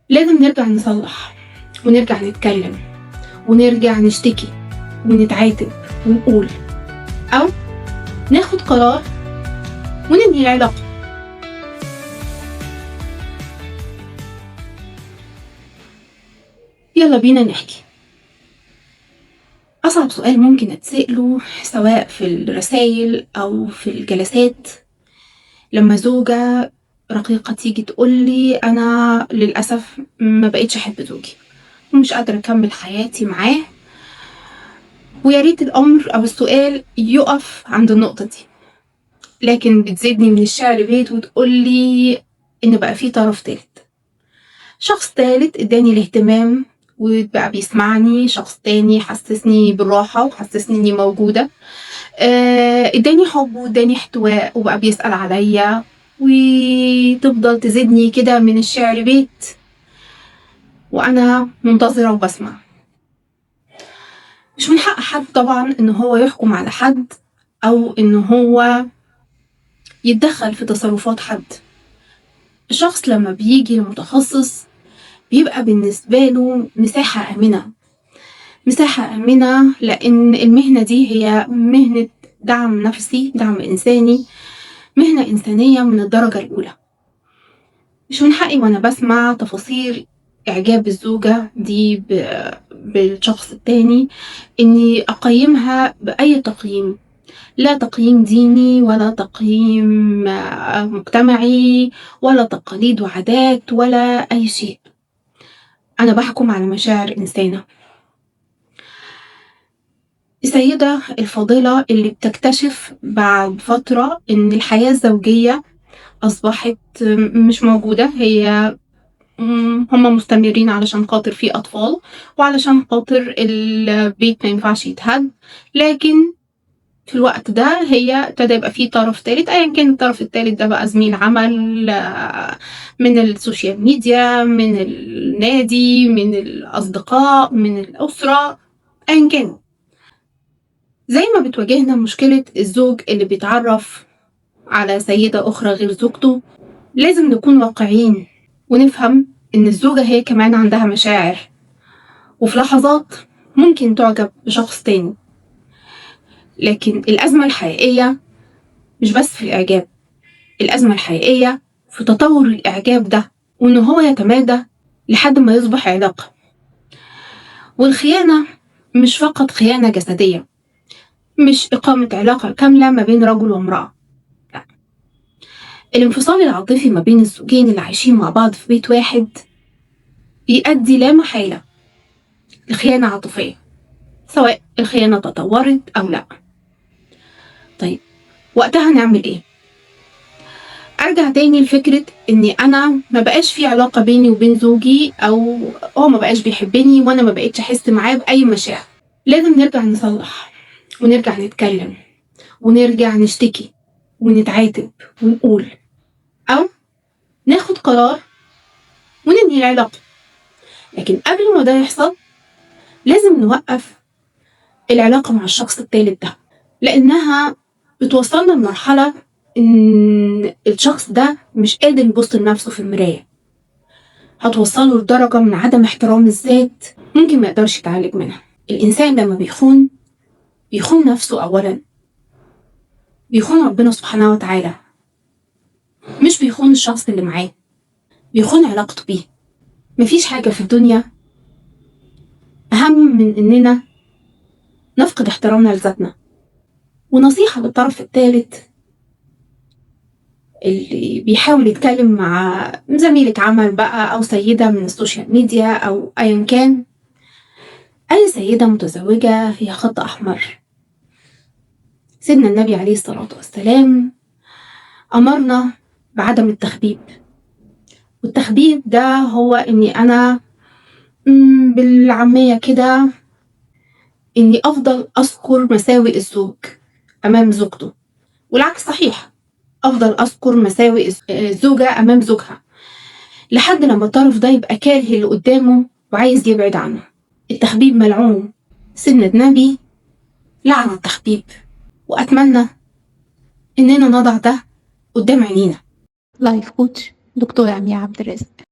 لازم نرجع نصلح ونرجع نتكلم ونرجع نشتكي ونتعاتب ونقول، أو ناخد قرار وننهي العلاقة. يلا بينا نحكي. أصعب سؤال ممكن أتسأله سواء في الرسايل أو في الجلسات، لما زوجة رقيقة تيجي تقولي أنا للأسف ما بقيتش أحب زوجي ومش قادرة أكمل حياتي معاه، وياريت الأمر أو السؤال يقف عند النقطة دي، لكن بتزيدني من الشعر بيت وتقولي إن بقى فيه طرف تالت، شخص تالت اداني الاهتمام وبقى بيسمعني، شخص تاني حسسني بالراحة وحسسني إني موجودة، اداني حب واداني احتواء وبقى بيسأل عليا، وتفضل تزيدني كده من الشعر بيت وأنا منتظرة وبسمع. مش من حق حد طبعا إن هو يحكم على حد أو إن هو يتدخل في تصرفات حد. الشخص لما بيجي لمتخصص بيبقى بالنسبة له مساحة آمنة، لأن المهنة دي هي مهنة دعم نفسي، دعم إنساني، مهنة إنسانية من الدرجة الأولى. مش من حقي وأنا بسمع تفاصيل إعجاب الزوجة دي بالشخص التاني إني أقيمها بأي تقييم، لا تقييم ديني ولا تقييم مجتمعي ولا تقاليد وعادات ولا أي شيء. أنا بحكم على مشاعر إنسانة. السيدة الفاضلة اللي بتكتشف بعد فترة إن الحياة الزوجية أصبحت مش موجودة، هي هما مستمرين علشان خاطر في أطفال وعلشان خاطر البيت ما ينفعش يتهد، لكن في الوقت ده هي ابتدى يبقى فيه طرف تالت، أيا كان الطرف التالت ده بقى زميل عمل، من السوشيال ميديا، من النادي، من الأصدقاء، من الأسرة، أيا كان. زي ما بتواجهنا مشكلة الزوج اللي بيتعرف على سيدة أخرى غير زوجته، لازم نكون واقعيين ونفهم إن الزوجة هي كمان عندها مشاعر، وفي لحظات ممكن تعجب بشخص تاني، لكن الأزمة الحقيقية مش بس في الإعجاب، الأزمة الحقيقية في تطور الإعجاب ده وإن هو يتمادى لحد ما يصبح علاقة. والخيانة مش فقط خيانة جسدية، مش إقامة علاقة كاملة ما بين رجل وامرأة، لا. الانفصال العاطفي ما بين الزوجين اللي عايشين مع بعض في بيت واحد بيؤدي لا محالة لخيانة عاطفية، سواء الخيانة تطورت أو لا. طيب وقتها نعمل إيه؟ أرجع تاني لفكرة إني أنا ما بقاش في علاقة بيني وبين زوجي، أو هو ما بقاش بيحبني وأنا ما بقيتش أحس معاه بأي مشاعر. لازم نرجع نصلح ونرجع نتكلم ونرجع نشتكي ونتعاتب ونقول، أو ناخد قرار وننهي العلاقة. لكن قبل ما ده يحصل لازم نوقف العلاقة مع الشخص التالت ده، لأنها بتوصلنا لمرحلة إن الشخص ده مش قادر يبص لنفسه في المراية، هتوصله لدرجة من عدم احترام الذات ممكن ما يقدرش يتعالج منها. الإنسان لما بيخون نفسه أولا، بيخون ربنا سبحانه وتعالى، مش بيخون الشخص اللي معاه، بيخون علاقته بيه. مفيش حاجة في الدنيا أهم من إننا نفقد احترامنا لذاتنا. ونصيحة للطرف الثالث اللي بيحاول يتكلم مع زميلة عمل بقى أو سيدة من السوشيال ميديا أو أيا كان، أي سيدة متزوجة هي خط أحمر. سيدنا النبي عليه الصلاة والسلام أمرنا بعدم التخبيب، والتخبيب ده هو إني أنا بالعامية كده إني أفضل أذكر مساوئ الزوج أمام زوجته، والعكس صحيح، أفضل أذكر مساوئ الزوجة أمام زوجها لحد لما الطرف ده يبقى كاره اللي قدامه وعايز يبعد عنه. التخبيب ملعون، سيدنا النبي لعن التخبيب، وأتمنى إننا نضع ده قدام عينينا. لايف كوتش دكتورة أمية عبد الرازق.